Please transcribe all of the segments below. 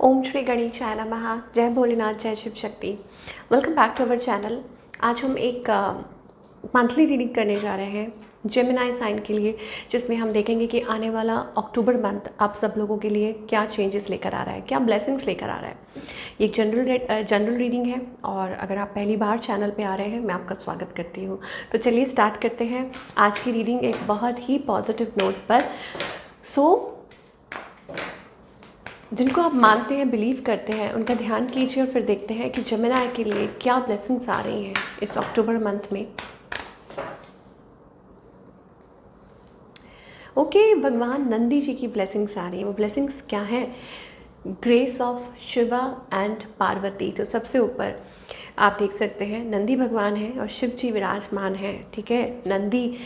ओम श्री गणेशाय नमः। जय भोलेनाथ, जय Shiv Shakti. Welcome back to our channel. आज हम एक मंथली रीडिंग करने जा रहे हैं जेमिनी साइन के लिए, जिसमें हम देखेंगे कि आने वाला अक्टूबर मंथ आप सब लोगों के लिए क्या चेंजेस लेकर आ रहा है, क्या ब्लेसिंग्स लेकर आ रहा है। ये एक जनरल रीडिंग है और अगर आप पहली बार चैनल पे आ रहे हैं, मैं आपका स्वागत करती हूँ। तो चलिए स्टार्ट करते हैं आज की रीडिंग एक बहुत ही पॉजिटिव नोट पर। जिनको आप मानते हैं, बिलीव करते हैं, उनका ध्यान कीजिए और फिर देखते हैं कि जेमिनी के लिए क्या ब्लेसिंग्स आ रही हैं इस अक्टूबर मंथ में। भगवान नंदी जी की ब्लेसिंग्स आ रही हैं। वो ब्लेसिंग्स क्या हैं? Grace of Shiva and Parvati. तो सबसे ऊपर आप देख सकते हैं नंदी भगवान हैं और शिव जी विराजमान हैं। ठीक है, नंदी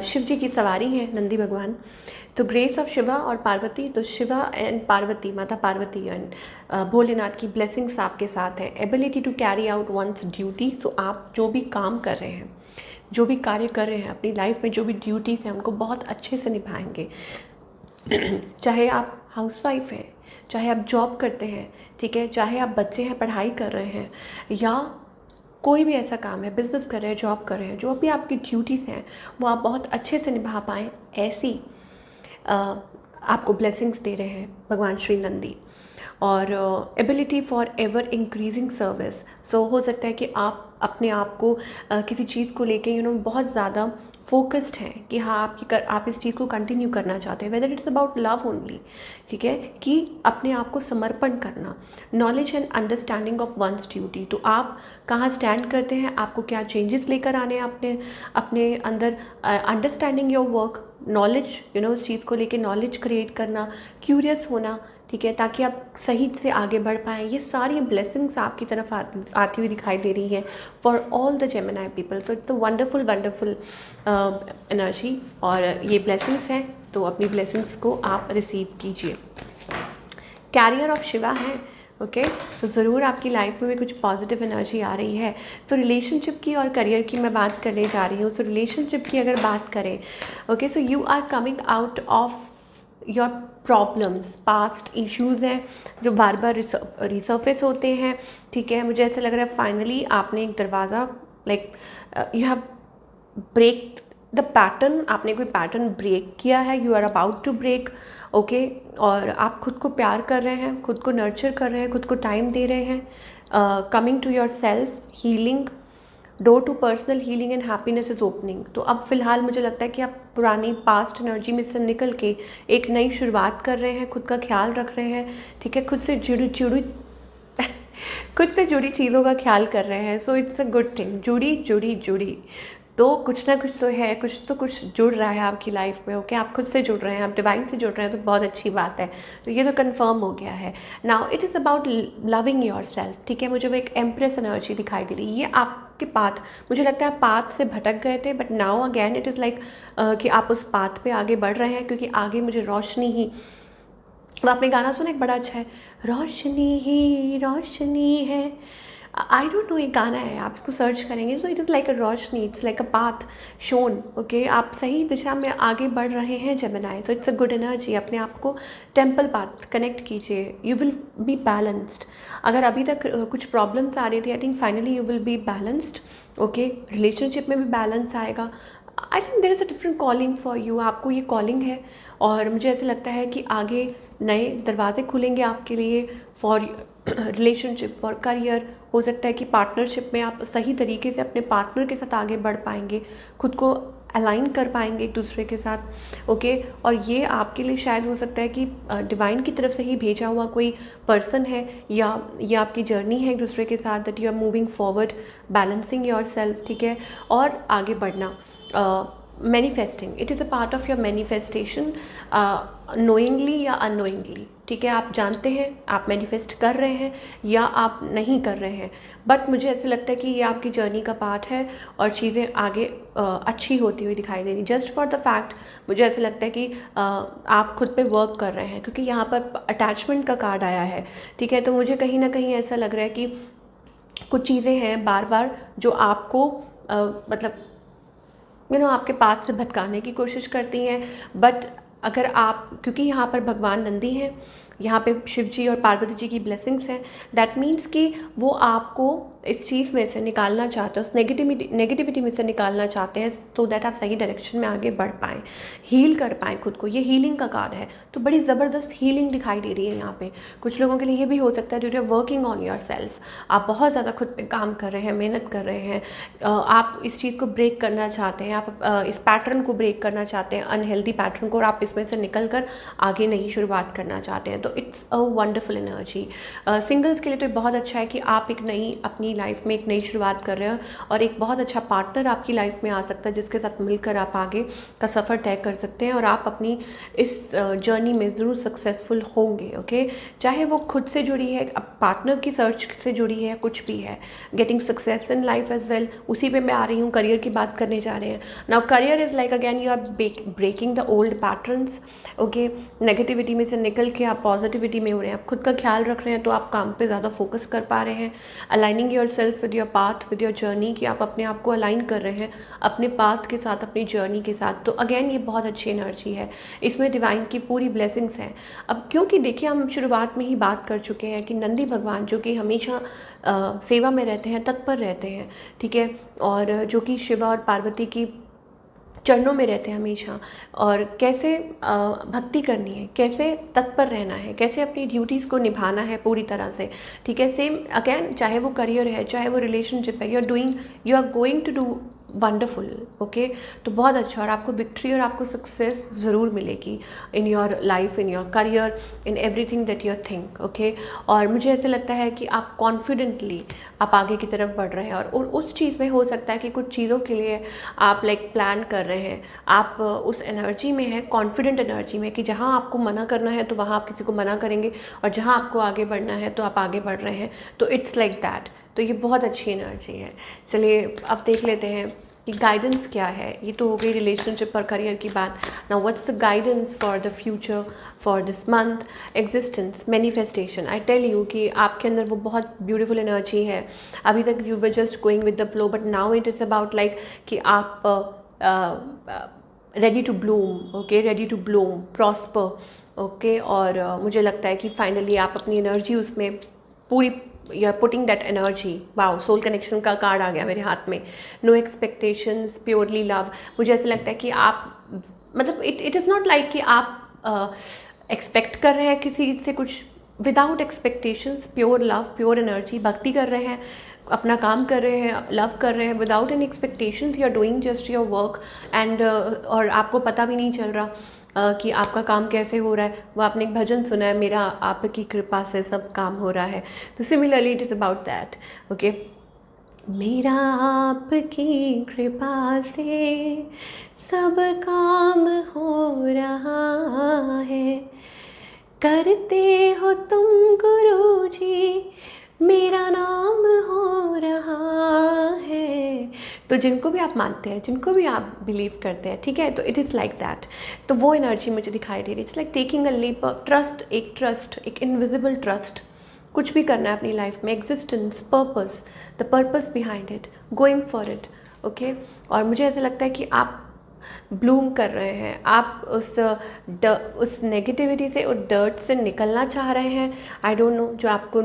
शिव जी की सवारी है नंदी भगवान। तो ग्रेस ऑफ शिवा और पार्वती, तो शिवा एंड पार्वती, माता पार्वती एंड भोलेनाथ की ब्लेसिंग्स आपके साथ है। Ability to carry out one's duty. तो आप जो भी काम कर रहे हैं, जो भी कार्य कर रहे हैं अपनी लाइफ में, जो भी ड्यूटीज़ हैं, उनको बहुत अच्छे से निभाएंगे। चाहे आप हाउसवाइफ हैं, चाहे आप जॉब करते हैं, ठीक है, चाहे आप बच्चे हैं पढ़ाई कर रहे हैं, या कोई भी ऐसा काम है, बिज़नेस कर रहे हैं, जॉब कर रहे हैं, जो भी आपकी ड्यूटीज़ हैं वो आप बहुत अच्छे से निभा पाएँ, ऐसी आपको ब्लेसिंग्स दे रहे हैं भगवान श्री नंदी। और ability for ever increasing service. So हो सकता है कि आप अपने आप को किसी चीज़ को लेके बहुत ज़्यादा फोकस्ड हैं कि हाँ आप इस चीज़ को कंटिन्यू करना चाहते हैं, whether it's about love only. ठीक है, कि अपने आप को समर्पण करना। Knowledge and understanding of once duty. तो आप कहाँ स्टैंड करते हैं, आपको क्या चेंजेस लेकर आने हैं अपने अंदर। अंडरस्टैंडिंग योर वर्क, नॉलेज उस चीज़ को लेके नॉलेज क्रिएट करना, क्यूरियस होना, ठीक है, ताकि आप सही से आगे बढ़ पाएँ। ये सारी ब्लेसिंग्स आपकी तरफ आती हुई दिखाई दे रही हैं for all the Gemini people. So it's a wonderful energy और ये ब्लेसिंग्स हैं, तो अपनी ब्लेसिंग्स को आप रिसीव कीजिए। कैरियर ऑफ शिवा है, ओके। तो ज़रूर आपकी लाइफ में भी कुछ पॉजिटिव एनर्जी आ रही है। तो रिलेशनशिप की और करियर की मैं बात करने जा रही हूँ। तो रिलेशनशिप की अगर बात करें, okay, so you are coming out of your problems. Past issues हैं जो बार बार रिसर्फेस होते हैं। ठीक है, मुझे ऐसा लग रहा है फाइनली आपने एक दरवाज़ा you have break the pattern. आपने कोई पैटर्न ब्रेक किया है, you are about to break, okay. और आप खुद को प्यार कर रहे हैं, खुद को नर्चर कर रहे हैं, खुद को टाइम दे रहे हैं। Coming to your self healing, door to personal healing and happiness is opening. तो अब फ़िलहाल मुझे लगता है कि आप पुरानी पास्ट एनर्जी में से निकल के एक नई शुरुआत कर रहे हैं, खुद का ख्याल रख रहे हैं, ठीक है, खुद से जुड़ी चीज़ों का ख्याल कर रहे हैं। So it's a good thing. जुड़ी तो कुछ ना कुछ तो है, कुछ जुड़ रहा है आपकी लाइफ में, ओके। आप खुद से जुड़ रहे हैं, आप डिवाइन से जुड़ रहे हैं, तो बहुत अच्छी बात है। तो ये तो कंफर्म हो गया है। Now it is about loving your self. ठीक है, मुझे वो एक एम्प्रेस एनर्जी दिखाई दे रही है। ये आपके पाथ, मुझे लगता है पाथ से भटक गए थे, but now again it is like कि आप उस पाथ पे आगे बढ़ रहे हैं, क्योंकि आगे मुझे रोशनी ही। तो आपने गाना सुना, एक बड़ा अच्छा है, रोशनी ही रोशनी है। आई डोंट नो, एक गाना है, आप इसको सर्च करेंगे। So it is like a Roshni, it's like a path shown, okay. आप सही दिशा में आगे बढ़ रहे हैं जेमिनी। तो इट्स अ गुड एनर्जी। अपने आप को टेम्पल पाथ कनेक्ट कीजिए, यू विल बी बैलेंस्ड। अगर अभी तक कुछ प्रॉब्लम्स आ रही थी, I think finally you will be balanced, okay. Relationship में भी बैलेंस आएगा। I think there is a different calling for you. आपको ये कॉलिंग है और मुझे ऐसा लगता है कि आगे नए दरवाजे खुलेंगे आपके लिए फॉर रिलेशनशिप, फॉर करियर। हो सकता है कि पार्टनरशिप में आप सही तरीके से अपने पार्टनर के साथ आगे बढ़ पाएंगे, खुद को अलाइन कर पाएंगे एक दूसरे के साथ, ओके। और ये आपके लिए शायद हो सकता है कि डिवाइन की तरफ से ही भेजा हुआ कोई पर्सन है, या ये आपकी जर्नी है एक दूसरे के साथ, that you are moving forward, balancing your self, ठीक है, और आगे बढ़ना। Manifesting, it is a part of your manifestation, knowingly या अननोइंगली, ठीक है। आप जानते हैं आप मैनिफेस्ट कर रहे हैं या आप नहीं कर रहे हैं, बट मुझे ऐसे लगता है कि ये आपकी जर्नी का पार्ट है और चीज़ें आगे अच्छी होती हुई दिखाई दे रही। जस्ट फॉर द फैक्ट मुझे ऐसा लगता है कि आप खुद पे वर्क कर रहे हैं, क्योंकि यहाँ पर अटैचमेंट का कार्ड आया है, ठीक है। तो मुझे कहीं ना कहीं ऐसा लग रहा है कि कुछ चीज़ें हैं बार बार जो आपको मतलब आपके पाथ से भटकाने की कोशिश करती हैं। बट अगर आप, क्योंकि यहाँ पर भगवान नंदी हैं, यहाँ पे शिव जी और पार्वती जी की ब्लेसिंग्स हैं। दैट मीन्स कि वो आपको इस चीज़ में से निकालना चाहते हैं, उस नेगेटिविटी में से निकालना चाहते हैं, तो दैट आप सही डायरेक्शन में आगे बढ़ पाएँ, हील कर पाएँ खुद को। ये हीलिंग का कार्ड है, तो बड़ी ज़बरदस्त हीलिंग दिखाई दे रही है यहाँ पे। कुछ लोगों के लिए ये भी हो सकता है due to working on yourself, आप बहुत ज़्यादा खुद पे काम कर रहे हैं, मेहनत कर रहे हैं, आप इस चीज़ को ब्रेक करना चाहते हैं, आप इस पैटर्न को ब्रेक करना चाहते हैं, अनहेल्दी पैटर्न को, और आप इसमें से निकल कर आगे नई शुरुआत करना चाहते हैं। तो it's a wonderful energy. Singles के लिए तो बहुत अच्छा है कि आप एक नई अपनी लाइफ में एक नई शुरुआत कर रहे हो, और एक बहुत अच्छा पार्टनर आपकी लाइफ में आ सकता है जिसके साथ मिलकर आप आगे का सफ़र तय कर सकते हैं, और आप अपनी इस जर्नी में ज़रूर सक्सेसफुल होंगे। ओके, चाहे वो खुद से जुड़ी है, पार्टनर की सर्च से जुड़ी है, कुछ भी है, getting success in life as well. उसी पे मैं आ रही हूँ, करियर की बात करने जा रहे हैं। Now career is like again you are breaking the old patterns. Okay, negativity में से निकल के आप पॉजिटिविटी में हो रहे हैं, आप खुद का ख्याल रख रहे हैं, तो आप काम पे ज़्यादा फोकस कर पा रहे हैं। Aligning your self with your path, with your journey, कि आप अपने आप को अलाइन कर रहे हैं अपने पाथ के साथ, अपनी जर्नी के साथ। तो अगेन ये बहुत अच्छी एनर्जी है, इसमें डिवाइन की पूरी ब्लेसिंग्स हैं। अब क्योंकि देखिए, हम शुरुआत में ही बात कर चुके हैं कि नंदी भगवान जो कि हमेशा सेवा में रहते हैं, तत्पर रहते हैं, ठीक है, और जो कि शिवा और पार्वती की चरणों में रहते हैं हमेशा, और कैसे भक्ति करनी है, कैसे तत्पर रहना है, कैसे अपनी ड्यूटीज़ को निभाना है पूरी तरह से, ठीक है। सेम अगैन, चाहे वो करियर है, चाहे वो रिलेशनशिप है, you are going to do wonderful. Okay, तो बहुत अच्छा, और आपको विक्ट्री और आपको सक्सेस ज़रूर मिलेगी in your life, in your career, in everything that you think. Okay, और मुझे ऐसे लगता है कि आप कॉन्फिडेंटली आप आगे की तरफ बढ़ रहे हैं, और उस चीज़ में हो सकता है कि कुछ चीज़ों के लिए आप लाइक प्लान कर रहे हैं, आप उस एनर्जी में हैं, कॉन्फिडेंट एनर्जी में, कि जहाँ आपको मना करना है तो वहाँ आप किसी को मना करेंगे, और जहाँ आपको आगे बढ़ना है तो आप आगे बढ़ रहे हैं। तो इट्स लाइक दैट। तो ये बहुत अच्छी एनर्जी है। चलिए अब देख लेते हैं कि गाइडेंस क्या है। ये तो हो गई रिलेशनशिप और करियर की बात। Now what's the guidance for the future, for this month? Existence, manifestation. I tell you कि आपके अंदर वो बहुत ब्यूटीफुल एनर्जी है। अभी तक you were just going with the flow, but now it is about like कि आप ready to bloom, okay, ready to bloom, prosper, okay. और मुझे लगता है कि फाइनली आप अपनी एनर्जी उसमें पूरी, you are putting that energy. Wow, soul connection का कार्ड आ गया मेरे हाथ में। No expectations, purely love. मुझे ऐसा लगता है कि आप, मतलब इट इज़ नॉट लाइक कि आप एक्सपेक्ट कर रहे हैं किसी से कुछ, without expectations, pure love, pure energy, भक्ति कर रहे हैं, अपना काम कर रहे हैं, लव कर रहे हैं, without any expectations, you are doing just your work and, और आपको पता भी नहीं चल रहा कि आपका काम कैसे हो रहा है। वो आपने एक भजन सुना है, मेरा आपकी कृपा से सब काम हो रहा है। तो similarly it is about that. Okay, मेरा आपकी कृपा से सब काम हो रहा है, करते हो तुम गुरुजी, मेरा नाम हो रहा है। तो जिनको भी आप मानते हैं, जिनको भी आप बिलीव करते हैं, ठीक है, तो इट इज़ लाइक दैट। तो वो एनर्जी मुझे दिखाई दे रही है। It's like taking a leap, trust, एक इनविजिबल ट्रस्ट। कुछ भी करना है अपनी लाइफ में, existence, purpose, the purpose behind it, going for it. Okay, और मुझे ऐसा लगता है कि आप ब्लूम कर रहे हैं, आप उस नेगेटिविटी से, उस डर्ट से निकलना चाह रहे हैं। आई डोंट नो, जो आपको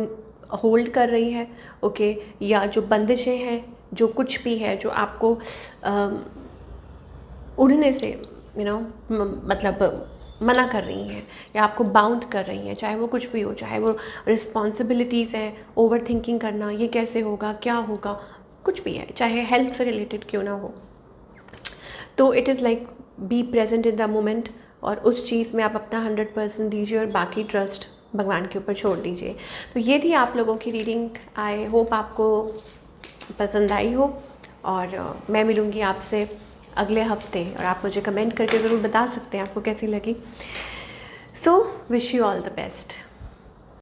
होल्ड कर रही है, ओके, या जो बंदिशें हैं, जो कुछ भी है जो आपको उड़ने से मतलब मना कर रही हैं, या आपको बाउंड कर रही हैं, चाहे वो कुछ भी हो, चाहे वो रिस्पॉन्सिबिलिटीज़ हैं, ओवर थिंकिंग करना, ये कैसे होगा, क्या होगा, कुछ भी है, चाहे हेल्थ से रिलेटेड क्यों ना हो। तो it is like be present in the moment, और उस चीज़ में आप अपना 100% दीजिए, और बाकी ट्रस्ट भगवान के ऊपर छोड़ दीजिए। तो ये थी आप लोगों की रीडिंग। आई होप आपको पसंद आई हो, और मैं मिलूँगी आपसे अगले हफ्ते, और आप मुझे कमेंट करके ज़रूर बता सकते हैं आपको कैसी लगी। So wish you all the best.